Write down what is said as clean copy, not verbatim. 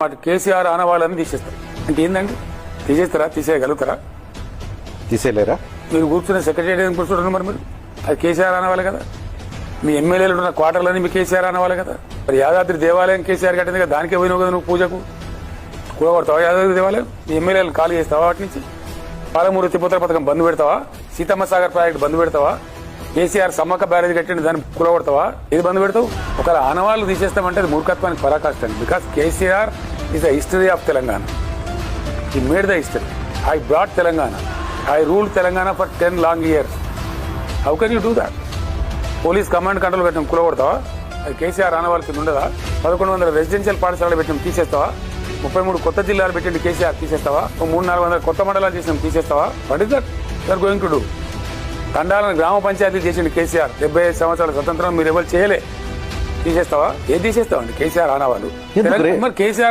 వాటి కేసీఆర్ ఆనవాళ్ళని తీసేస్తారు అంటే ఏందండి? తీసేస్తారా? తీసేయగలుగుతారా? తీసేయలేరా? మీరు కూర్చునే సెక్రటరీ కూర్చుంటున్నారు మరి మీరు అది కేసీఆర్ అనవాలి కదా. మీ ఎమ్మెల్యేలు ఉన్న క్వార్టర్లని మీ కేసీఆర్ అనవాలి కదా. మరి యాదాద్రి దేవాలయం కేసీఆర్ కట్టింది కదా, దానికే పోయినావు కదా నువ్వు పూజకు. కూడగొడతావా యాదాద్రి దేవాలయం? మీ ఎమ్మెల్యేలు ఖాళీ చేస్తావా వాటి నుంచి? పాలమూరు ఎత్తిపోతల పథకం బంద్ పెడతావా? సీతమ్మ సాగర్ ప్రాజెక్ట్ బంద్ పెడతావా? కేసీఆర్ సమ్మక్క బ్యారేజ్ కట్టిండి దాన్ని కూడగొడతావా? ఏది బంద్ పెడతావు? ఒకవేళ ఆనవాళ్ళు తీసేస్తామంటే అది మూర్ఖత్వానికి పరాకాష్ట అండి. Because KCR is the history of Telangana. ఈ made the history. I brought Telangana. I ruled Telangana for 10 long years. How can you do that? Police command control పెట్టిన కూలగొడతావా? అది కేసీఆర్ ఆనవాళ్ళకి ఉండదా? 1100 రెసిడెన్షియల్ పాఠశాలలు పెట్టిన తీసేస్తావా? 33 కొత్త జిల్లాలు పెట్టింది కేసీఆర్ తీసేస్తావా? 300-400 కొత్త మండలాలు చేసిన తీసేస్తావా? What is that you're going to do? తండాలను గ్రామ పంచాయతీలు చేసింది కేసీఆర్. 75 సంవత్సరాల స్వతంత్రం మీరు ఎవరు చేయలే. తీసేస్తావా? ఏది తీసేస్తావా అండి కేసీఆర్ ఆనవాళ్ళు? మరి కేసీఆర్